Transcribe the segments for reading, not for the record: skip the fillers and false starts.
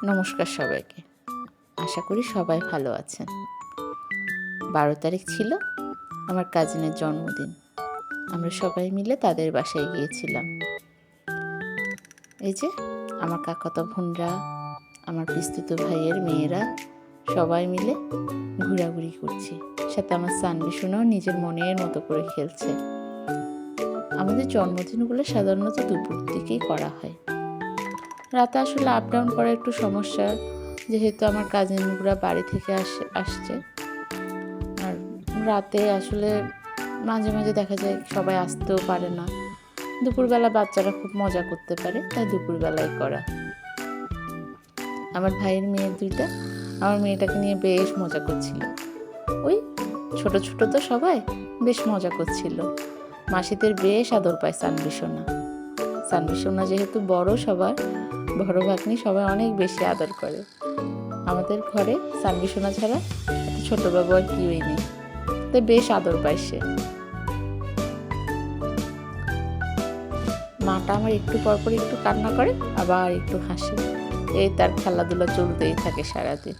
নমস্কার সবাইকে। আশা করি সবাই ভালো আছেন। 12 তারিখ ছিল আমার কাজিনের জন্মদিন। আমরা সবাই মিলে তাদের বাসায় গিয়েছিলাম। এই যে আমার কাকাতো বোনরা, আমার পিস্তুত ভাইয়ের মেয়েরা সবাই মিলে ঘোরাঘুরি করছি। সাথে আমার সানবিশোনাও নিজের মনের মতো করে খেলছে। আমাদের জন্মদিনগুলো সাধারণত দুপুর দিকেই করা হয়। রাতে আসলে আপ ডাউন করা একটু সমস্যা, যেহেতু আমার কাজিনরা বাড়ি থেকে আসছে। আর রাতে আসলে মাঝে মাঝে দেখা যায় সবাই আসতেও পারে না। দুপুরবেলা বাচ্চারা খুব মজা করতে পারে, তাই দুপুরবেলায় করা। আমার ভাইয়ের মেয়ের দুইটা আমার মেয়েটাকে নিয়ে বেশ মজা করছিল। ওই ছোট ছোট তো সবাই বেশ মজা করছিল। মাসিদের বেশ আদর পায় সানবিশোনা যেহেতু বড়, সবার বড় ভাগ্নি সবাই অনেক বেশি আদর করে। আমাদের ঘরে সানবিশোনা ছাড়া এত ছোট বাবু আর কেউই নেই, তাই বেশ আদর পায় সে। মাটা আমার একটু পরপর একটু কান্না করে, আবার একটু হাসে। এই তার খেলাধুলা চলতেই থাকে সারাদিন।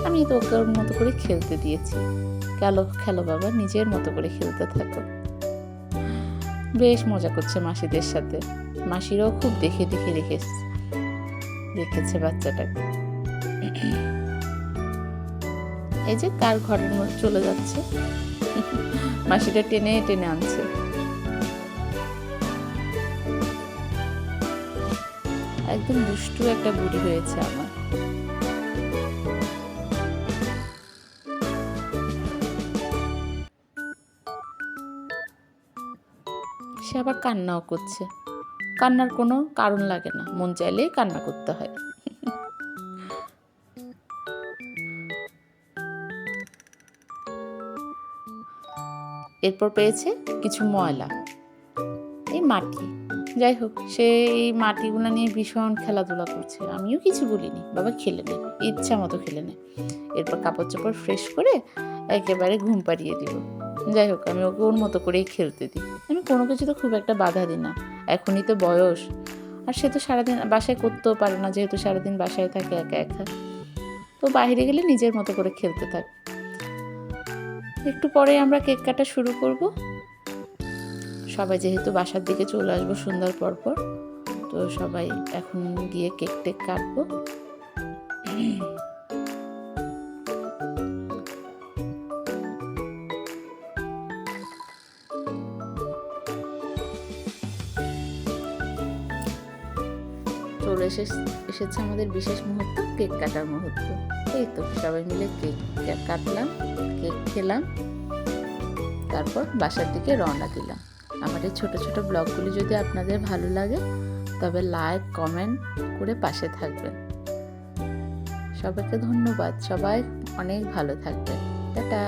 আমি তো ওকে ওর মতো করে খেলতে দিয়েছি। খেলো বাবা, নিজের মতো করে খেলতে থাকো। বেশ মজা করছে মাসিদের সাথে। মাসিরাও খুব দেখে দেখে রেখেছে বাচ্চাটাকে। এই যে কার ঘরের মধ্যে চলে যাচ্ছে, মাসিটা টেনে টেনে আনছে। একদম দুষ্টু একটা বুড়ি হয়েছে আমার। সে আবার কান্নাও করছে। কান্নার কোনো কারণ লাগে না, মন চাইলেই কান্না করতে হয়। এরপর পেয়েছে কিছু ময়লা, এই মাটি। যাই হোক, সে এই মাটিগুলো নিয়ে ভীষণ খেলাধুলা করছে। আমিও কিছু বলিনি, বাবা খেলে নে, ইচ্ছা মতো খেলে নে। এরপর কাপড় চোপড় ফ্রেশ করে একেবারে ঘুম পাড়িয়ে দিব। যাই হোক, আমি ওকে ওর মতো করেই খেলতে দিই। আমি কোনো কিছু তো খুব একটা বাধা দিই না, এখনই তো বয়স। আর সে তো সারাদিন বাসায় করতেও পারে না, যেহেতু সারাদিন বাসায় থাকে একা একা। তো বাইরে গেলে নিজের মতো করে খেলতে থাকে। একটু পরে আমরা কেক কাটা শুরু করব। সবাই যেহেতু বাসার দিকে চলে আসবো সন্ধ্যার পরপর, তো সবাই এখন গিয়ে কেক টেক কাটবো। চলে এসেছে আমাদের বিশেষ মুহূর্ত, কেক কাটার মুহূর্ত। এই তো সবাই মিলে কেক কাটলাম, কেক খেলাম, তারপর বাসার দিকে রওনা দিলাম। আমার এই ছোটো ছোটো ব্লগগুলি যদি আপনাদের ভালো লাগে, তবে লাইক কমেন্ট করে পাশে থাকবেন। সবাইকে ধন্যবাদ। সবাই অনেক ভালো থাকবেন। টাটা।